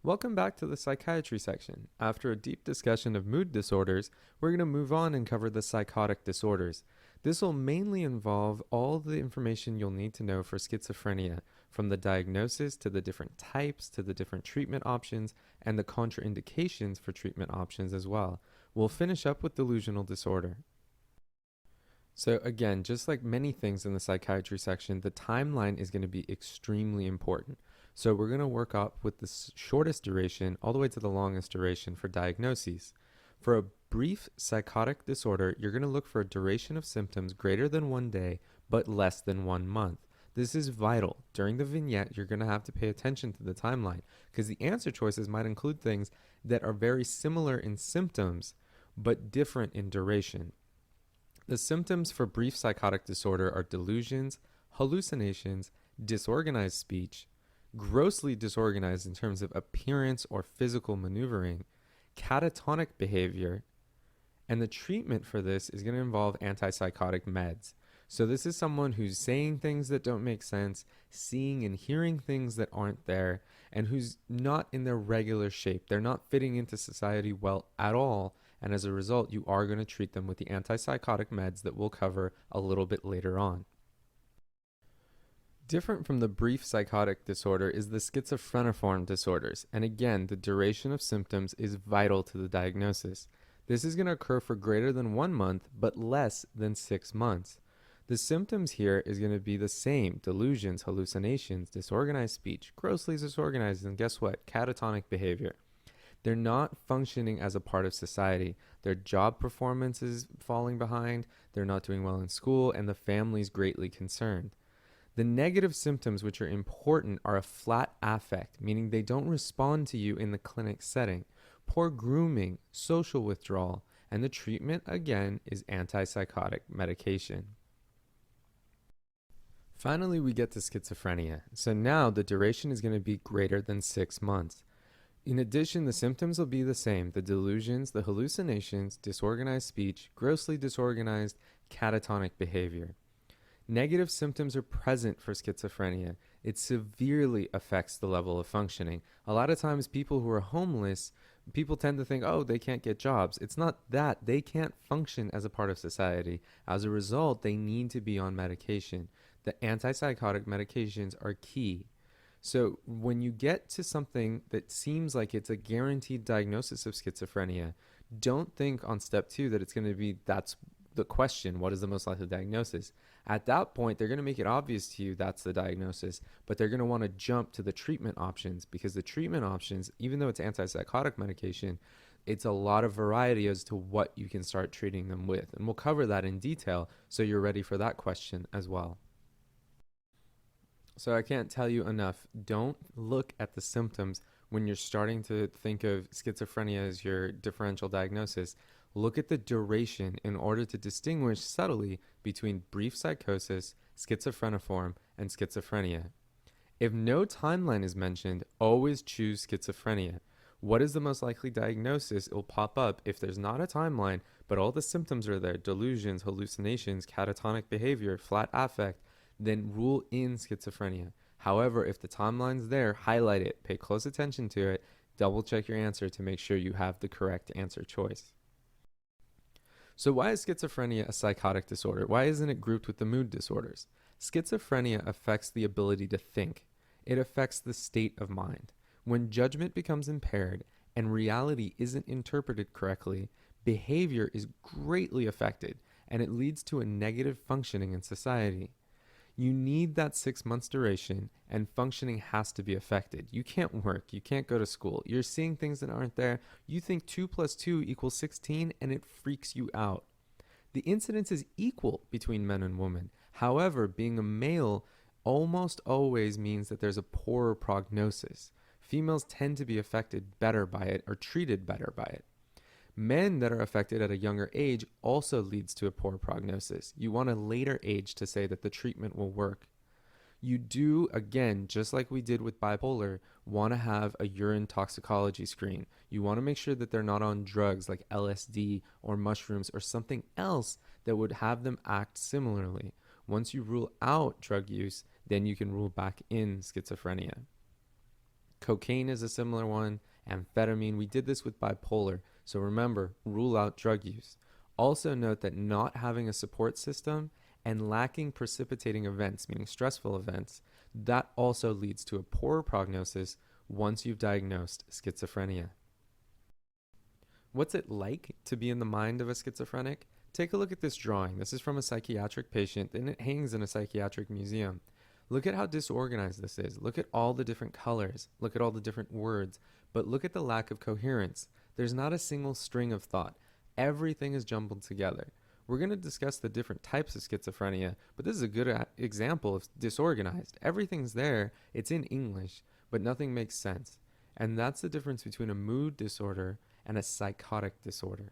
Welcome back to the psychiatry section. After a deep discussion of mood disorders, we're going to move on and cover the psychotic disorders. This will mainly involve all the information you'll need to know for schizophrenia, from the diagnosis to the different types to the different treatment options and the contraindications for treatment options as well. We'll finish up with delusional disorder. So again, just like many things in the psychiatry section, the timeline is going to be extremely important. So we're going to work up with the shortest duration all the way to the longest duration for diagnoses. For a brief psychotic disorder, you're going to look for a duration of symptoms greater than 1 day, but less than 1 month. This is vital. During the vignette, you're going to have to pay attention to the timeline because the answer choices might include things that are very similar in symptoms, but different in duration. The symptoms for brief psychotic disorder are delusions, hallucinations, disorganized speech, grossly disorganized in terms of appearance or physical maneuvering, catatonic behavior, and the treatment for this is going to involve antipsychotic meds. So this is someone who's saying things that don't make sense, seeing and hearing things that aren't there, and who's not in their regular shape. They're not fitting into society well at all, and as a result, you are going to treat them with the antipsychotic meds that we'll cover a little bit later on. Different from the brief psychotic disorder is the schizophreniform disorders, and again, the duration of symptoms is vital to the diagnosis. This is going to occur for greater than 1 month, but less than 6 months. The symptoms here is going to be the same: delusions, hallucinations, disorganized speech, grossly disorganized, and guess what? Catatonic behavior. They're not functioning as a part of society. Their job performance is falling behind, they're not doing well in school, and the family's greatly concerned. The negative symptoms, which are important, are a flat affect, meaning they don't respond to you in the clinic setting, poor grooming, social withdrawal, and the treatment, again, is antipsychotic medication. Finally, we get to schizophrenia. So now the duration is going to be greater than 6 months. In addition, the symptoms will be the same: the delusions, the hallucinations, disorganized speech, grossly disorganized, catatonic behavior. Negative symptoms are present for schizophrenia. It severely affects the level of functioning. A lot of times people who are homeless, people tend to think, oh, they can't get jobs. It's not that. They can't function as a part of society. As a result, they need to be on medication. The antipsychotic medications are key. So when you get to something that seems like it's a guaranteed diagnosis of schizophrenia, don't think on step 2 that it's going to be that's the question, what is the most likely diagnosis? At that point, they're going to make it obvious to you that's the diagnosis, but they're going to want to jump to the treatment options, because the treatment options, even though it's antipsychotic medication, it's a lot of variety as to what you can start treating them with. And we'll cover that in detail so you're ready for that question as well. So I can't tell you enough, don't look at the symptoms when you're starting to think of schizophrenia as your differential diagnosis. Look at the duration in order to distinguish subtly between brief psychosis, schizophreniform, and schizophrenia. If no timeline is mentioned, always choose schizophrenia. What is the most likely diagnosis? It will pop up if there's not a timeline, but all the symptoms are there: delusions, hallucinations, catatonic behavior, flat affect. Then rule in schizophrenia. However, if the timeline's there, highlight it, pay close attention to it, double check your answer to make sure you have the correct answer choice. So why is schizophrenia a psychotic disorder? Why isn't it grouped with the mood disorders? Schizophrenia affects the ability to think. It affects the state of mind. When judgment becomes impaired and reality isn't interpreted correctly, behavior is greatly affected, and it leads to a negative functioning in society. You need that 6 months duration, and functioning has to be affected. You can't work. You can't go to school. You're seeing things that aren't there. You think 2 plus 2 equals 16, and it freaks you out. The incidence is equal between men and women. However, being a male almost always means that there's a poorer prognosis. Females tend to be affected better by it or treated better by it. Men that are affected at a younger age also leads to a poor prognosis. You want a later age to say that the treatment will work. You do, again, just like we did with bipolar, want to have a urine toxicology screen. You want to make sure that they're not on drugs like LSD or mushrooms or something else that would have them act similarly. Once you rule out drug use, then you can rule back in schizophrenia. Cocaine is a similar one, amphetamine. We did this with bipolar. So remember, rule out drug use. Also note that not having a support system and lacking precipitating events, meaning stressful events, that also leads to a poorer prognosis once you've diagnosed schizophrenia. What's it like to be in the mind of a schizophrenic? Take a look at this drawing. This is from a psychiatric patient, and it hangs in a psychiatric museum. Look at how disorganized this is. Look at all the different colors. Look at all the different words. But look at the lack of coherence. There's not a single string of thought. Everything is jumbled together. We're going to discuss the different types of schizophrenia, but this is a good example of disorganized. Everything's there, it's in English, but nothing makes sense. And that's the difference between a mood disorder and a psychotic disorder.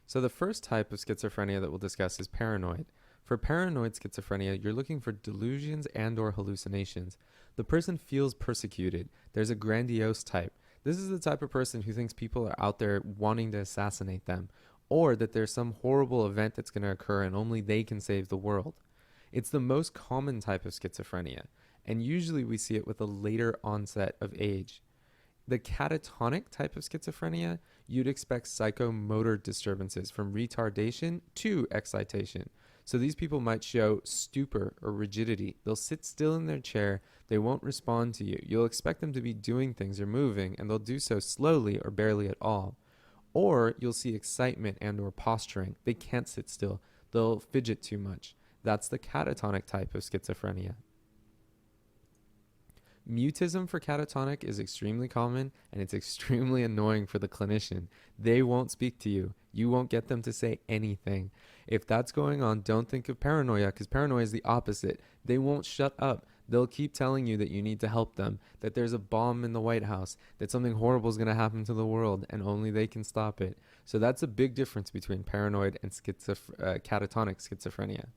So the first type of schizophrenia that we'll discuss is paranoid. For paranoid schizophrenia, you're looking for delusions and or hallucinations. The person feels persecuted. There's a grandiose type. This is the type of person who thinks people are out there wanting to assassinate them, or that there's some horrible event that's going to occur and only they can save the world. It's the most common type of schizophrenia, and usually we see it with a later onset of age. The catatonic type of schizophrenia, you'd expect psychomotor disturbances from retardation to excitation. So these people might show stupor or rigidity. They'll sit still in their chair. They won't respond to you. You'll expect them to be doing things or moving, and they'll do so slowly or barely at all. Or you'll see excitement and or posturing. They can't sit still. They'll fidget too much. That's the catatonic type of schizophrenia. Mutism for catatonic is extremely common, and it's extremely annoying for the clinician. They won't speak to you. You won't get them to say anything. If that's going on, don't think of paranoia, because paranoia is the opposite. They won't shut up. They'll keep telling you that you need to help them, that there's a bomb in the White House, that something horrible is going to happen to the world, and only they can stop it. So that's a big difference between paranoid and catatonic schizophrenia.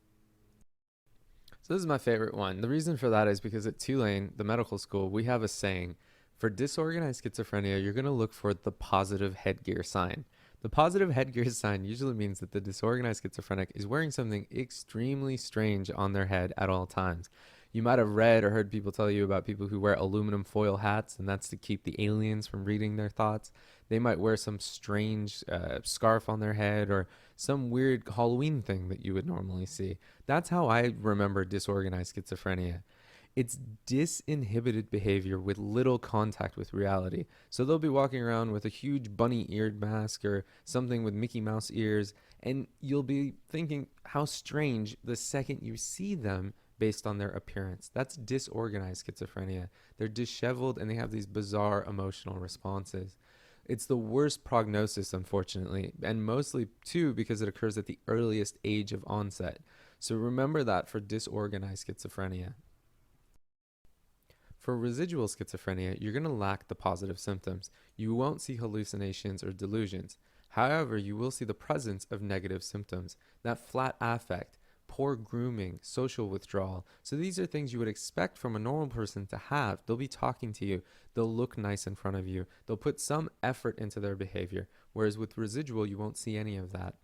So this is my favorite one. The reason for that is because at Tulane, the medical school, we have a saying, for disorganized schizophrenia, you're going to look for the positive headgear sign. The positive headgear sign usually means that the disorganized schizophrenic is wearing something extremely strange on their head at all times. You might have read or heard people tell you about people who wear aluminum foil hats, and that's to keep the aliens from reading their thoughts. They might wear some strange scarf on their head or some weird Halloween thing that you would normally see. That's how I remember disorganized schizophrenia. It's disinhibited behavior with little contact with reality. So they'll be walking around with a huge bunny-eared mask or something with Mickey Mouse ears, and you'll be thinking how strange the second you see them based on their appearance. That's disorganized schizophrenia. They're disheveled and they have these bizarre emotional responses. It's the worst prognosis, unfortunately, and mostly, too, because it occurs at the earliest age of onset. So remember that for disorganized schizophrenia. For residual schizophrenia, you're going to lack the positive symptoms. You won't see hallucinations or delusions. However, you will see the presence of negative symptoms, that flat affect, poor grooming, social withdrawal. So these are things you would expect from a normal person to have. They'll be talking to you. They'll look nice in front of you. They'll put some effort into their behavior. Whereas with residual, you won't see any of that.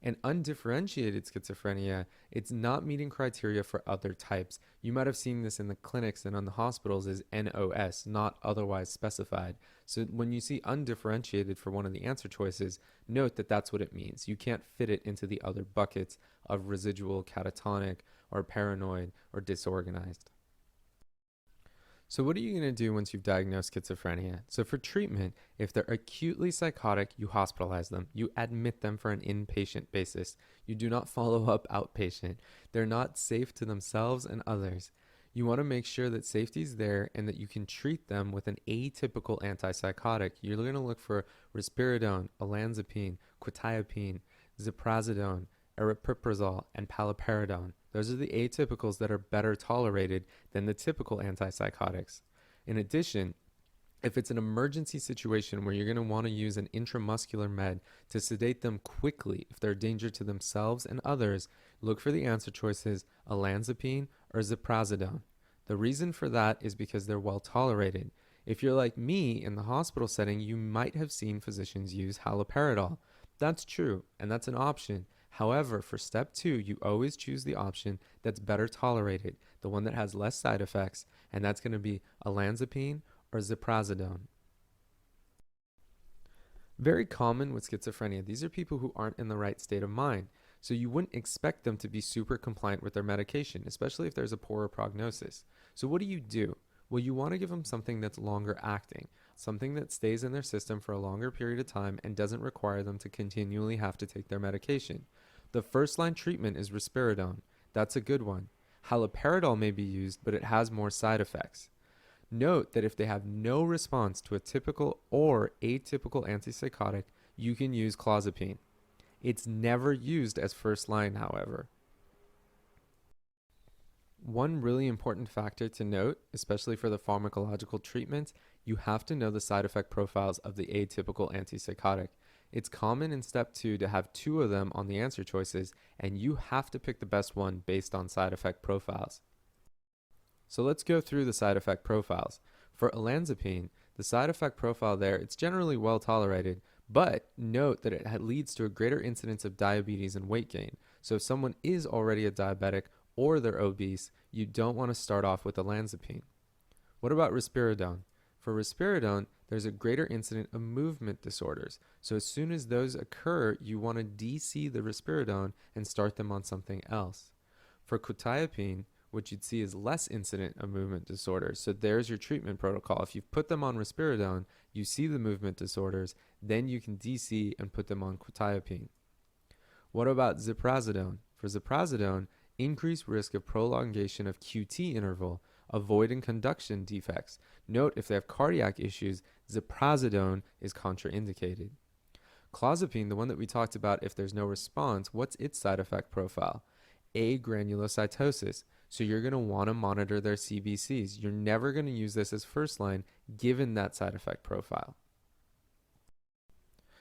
And undifferentiated schizophrenia, it's not meeting criteria for other types. You might have seen this in the clinics and on the hospitals as NOS, not otherwise specified. So when you see undifferentiated for one of the answer choices, note that that's what it means. You can't fit it into the other buckets of residual, catatonic, or paranoid, or disorganized. So what are you going to do once you've diagnosed schizophrenia? So for treatment, if they're acutely psychotic, you hospitalize them. You admit them for an inpatient basis. You do not follow up outpatient. They're not safe to themselves and others. You want to make sure that safety is there and that you can treat them with an atypical antipsychotic. You're going to look for risperidone, olanzapine, quetiapine, ziprasidone, aripiprazole, and paliperidone. Those are the atypicals that are better tolerated than the typical antipsychotics. In addition, if it's an emergency situation where you're going to want to use an intramuscular med to sedate them quickly if they're a danger to themselves and others, look for the answer choices olanzapine or ziprasidone. The reason for that is because they're well tolerated. If you're like me in the hospital setting, you might have seen physicians use haloperidol. That's true, and that's an option. However, for step 2, you always choose the option that's better tolerated, the one that has less side effects, and that's going to be olanzapine or ziprasidone. Very common with schizophrenia, these are people who aren't in the right state of mind. So you wouldn't expect them to be super compliant with their medication, especially if there's a poorer prognosis. So what do? Well, you want to give them something that's longer acting, something that stays in their system for a longer period of time and doesn't require them to continually have to take their medication. The first line treatment is risperidone. That's a good one. Haloperidol may be used, but it has more side effects. Note that if they have no response to a typical or atypical antipsychotic, you can use clozapine. It's never used as first line, however. One really important factor to note, especially for the pharmacological treatments, you have to know the side effect profiles of the atypical antipsychotic. It's common in step 2 to have 2 of them on the answer choices, and you have to pick the best one based on side effect profiles. So let's go through the side effect profiles. For olanzapine, the side effect profile there, it's generally well tolerated, but note that it leads to a greater incidence of diabetes and weight gain. So if someone is already a diabetic or they're obese, you don't want to start off with olanzapine. What about risperidone? For risperidone, there's a greater incidence of movement disorders. So as soon as those occur, you want to DC the risperidone and start them on something else. For quetiapine, what you'd see is less incident of movement disorders. So there's your treatment protocol. If you've put them on risperidone, you see the movement disorders, then you can DC and put them on quetiapine. What about ziprasidone? For ziprasidone, increased risk of prolongation of QT interval, avoid and conduction defects. Note if they have cardiac issues, ziprasidone is contraindicated. Clozapine, the one that we talked about, if there's no response, what's its side effect profile? Agranulocytosis. So you're going to want to monitor their CBCs. You're never going to use this as first line given that side effect profile.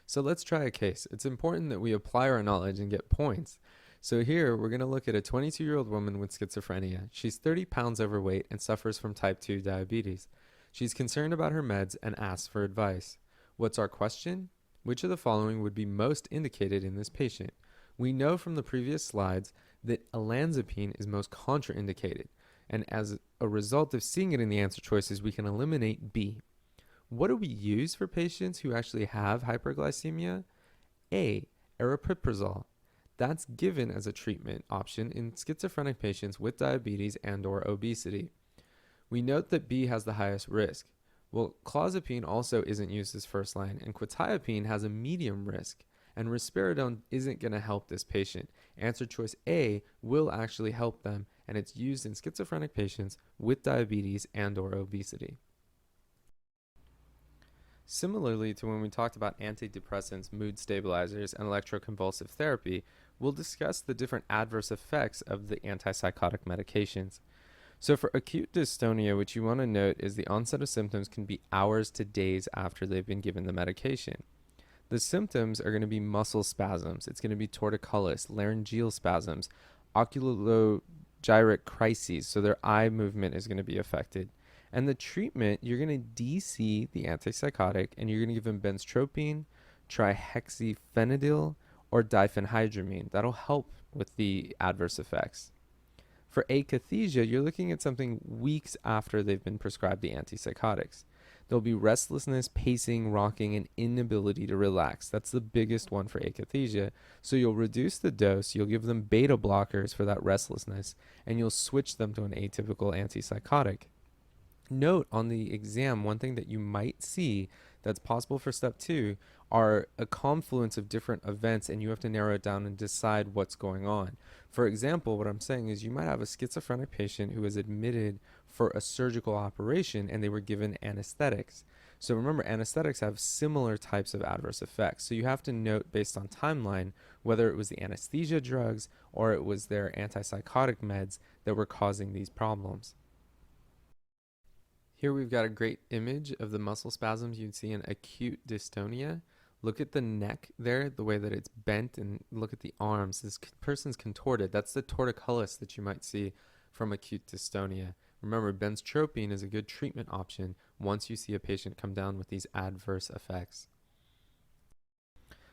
So let's try a case. It's important that we apply our knowledge and get points. So here we're going to look at a 22-year-old woman with schizophrenia. She's 30 pounds overweight and suffers from type 2 diabetes. She's concerned about her meds and asks for advice. What's our question? Which of the following would be most indicated in this patient? We know from the previous slides that olanzapine is most contraindicated, and as a result of seeing it in the answer choices, we can eliminate B. What do we use for patients who actually have hyperglycemia? A. Aripiprazole. That's given as a treatment option in schizophrenic patients with diabetes and/or obesity. We note that B has the highest risk. Well, clozapine also isn't used as first line, and quetiapine has a medium risk, and risperidone isn't going to help this patient. Answer choice A will actually help them, and it's used in schizophrenic patients with diabetes and/or obesity. Similarly to when we talked about antidepressants, mood stabilizers, and electroconvulsive therapy, we'll discuss the different adverse effects of the antipsychotic medications. So for acute dystonia, what you want to note is the onset of symptoms can be hours to days after they've been given the medication. The symptoms are going to be muscle spasms. It's going to be torticollis, laryngeal spasms, oculogyric crises, so their eye movement is going to be affected. And the treatment, you're going to DC the antipsychotic, and you're going to give them benztropine, trihexyphenidyl, or diphenhydramine. That'll help with the adverse effects. For akathisia, you're looking at something weeks after they've been prescribed the antipsychotics. There'll be restlessness, pacing, rocking, and inability to relax. That's the biggest one for akathisia. So you'll reduce the dose, you'll give them beta blockers for that restlessness, and you'll switch them to an atypical antipsychotic. Note on the exam, one thing that you might see that's possible for step 2 are a confluence of different events, and you have to narrow it down and decide what's going on. For example, what I'm saying is you might have a schizophrenic patient who was admitted for a surgical operation and they were given anesthetics. So remember, anesthetics have similar types of adverse effects. So you have to note based on timeline whether it was the anesthesia drugs or it was their antipsychotic meds that were causing these problems. Here we've got a great image of the muscle spasms you'd see in acute dystonia. Look at the neck there, the way that it's bent, and look at the arms. This person's contorted. That's the torticollis that you might see from acute dystonia. Remember, benztropine is a good treatment option once you see a patient come down with these adverse effects.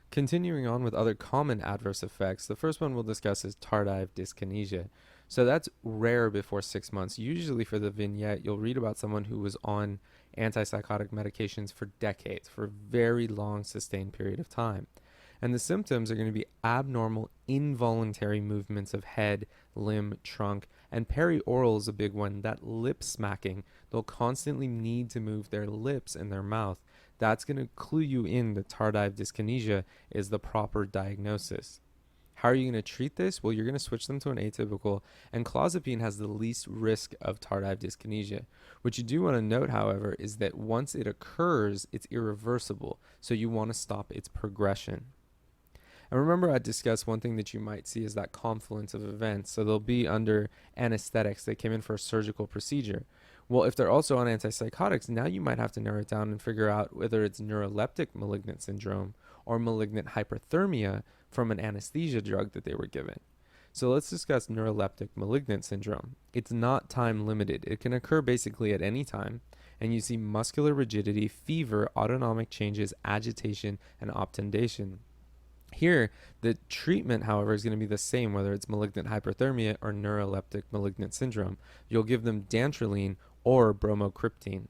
Continuing on with other common adverse effects, the first one we'll discuss is tardive dyskinesia. So that's rare before 6 months. Usually for the vignette, you'll read about someone who was on antipsychotic medications for decades, for a very long sustained period of time. And the symptoms are going to be abnormal, involuntary movements of head, limb, trunk, and perioral is a big one, that lip smacking. They'll constantly need to move their lips and their mouth. That's going to clue you in that tardive dyskinesia is the proper diagnosis. How are you going to treat this? Well, you're going to switch them to an atypical, and clozapine has the least risk of tardive dyskinesia. What you do want to note, however, is that once it occurs, it's irreversible, so you want to stop its progression. And remember, I discussed one thing that you might see is that confluence of events. So they'll be under anesthetics. They came in for a surgical procedure. Well, if they're also on antipsychotics, now you might have to narrow it down and figure out whether it's neuroleptic malignant syndrome or malignant hyperthermia from an anesthesia drug that they were given. So let's discuss neuroleptic malignant syndrome. It's not time limited. It can occur basically at any time, and you see muscular rigidity, fever, autonomic changes, agitation, and obtundation. Here, the treatment, however, is going to be the same whether it's malignant hyperthermia or neuroleptic malignant syndrome. You'll give them dantrolene or bromocriptine.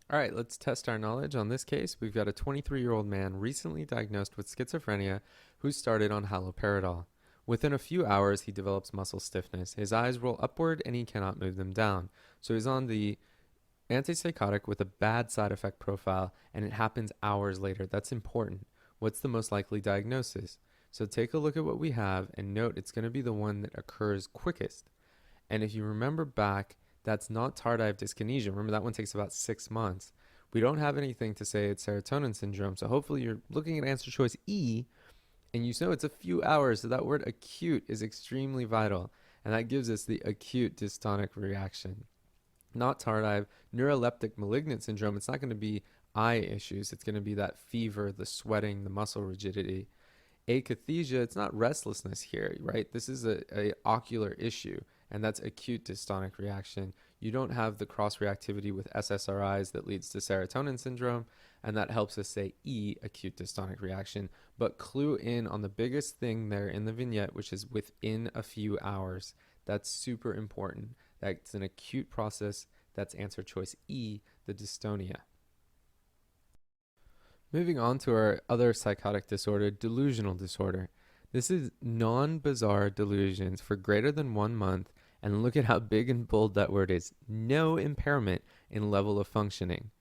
All right, let's test our knowledge on this case. We've got a 23-year-old man recently diagnosed with schizophrenia who started on haloperidol. Within a few hours, he develops muscle stiffness. His eyes roll upward and he cannot move them down. So he's on the antipsychotic with a bad side effect profile, and it happens hours later. That's important. What's the most likely diagnosis? So take a look at what we have and note it's going to be the one that occurs quickest. And if you remember back, that's not tardive dyskinesia. Remember, that one takes about 6 months. We don't have anything to say it's serotonin syndrome. So hopefully you're looking at answer choice E, and you know it's a few hours. So that word acute is extremely vital. And that gives us the acute dystonic reaction. Not tardive. Neuroleptic malignant syndrome, it's not going to be eye issues. It's going to be that fever, the sweating, the muscle rigidity. Akathisia, it's not restlessness here, right? This is a ocular issue, and that's acute dystonic reaction. You don't have the cross-reactivity with SSRIs that leads to serotonin syndrome, and that helps us say E, acute dystonic reaction. But clue in on the biggest thing there in the vignette, which is within a few hours. That's super important. That's an acute process. That's answer choice E, the dystonia. Moving on to our other psychotic disorder, delusional disorder. This is non-bizarre delusions for greater than 1 month, and look at how big and bold that word is. No impairment in level of functioning.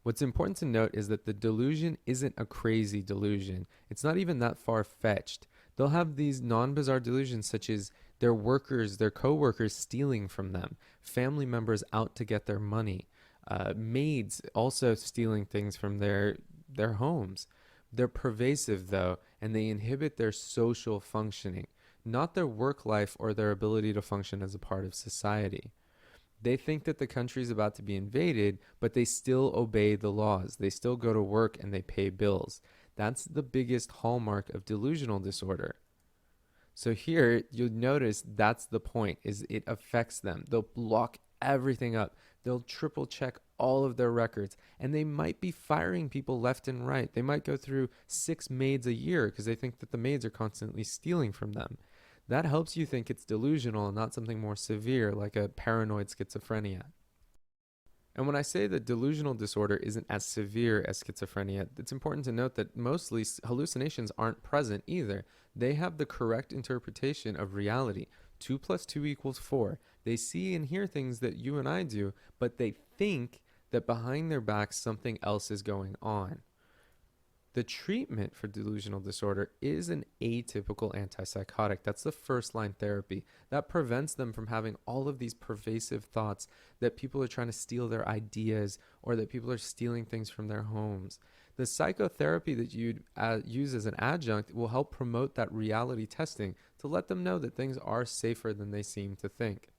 What's important to note is that the delusion isn't a crazy delusion. It's not even that far-fetched. They'll have these non-bizarre delusions such as their workers, their co-workers stealing from them, family members out to get their money, maids also stealing things from their homes. They're pervasive though, and they inhibit their social functioning, not their work life or their ability to function as a part of society. They think that the country's about to be invaded, but they still obey the laws. They still go to work and they pay bills. That's the biggest hallmark of delusional disorder. So here, you'll notice that's the point, is it affects them. They'll lock everything up. They'll triple check all of their records, and they might be firing people left and right. They might go through 6 maids a year because they think that the maids are constantly stealing from them. That helps you think it's delusional and not something more severe like a paranoid schizophrenia. And when I say that delusional disorder isn't as severe as schizophrenia, it's important to note that mostly hallucinations aren't present either. They have the correct interpretation of reality. 2 + 2 = 4. They see and hear things that you and I do, but they think that behind their backs something else is going on. The treatment for delusional disorder is an atypical antipsychotic. That's the first-line therapy. That prevents them from having all of these pervasive thoughts that people are trying to steal their ideas or that people are stealing things from their homes. The psychotherapy that you'd use as an adjunct will help promote that reality testing to let them know that things are safer than they seem to think.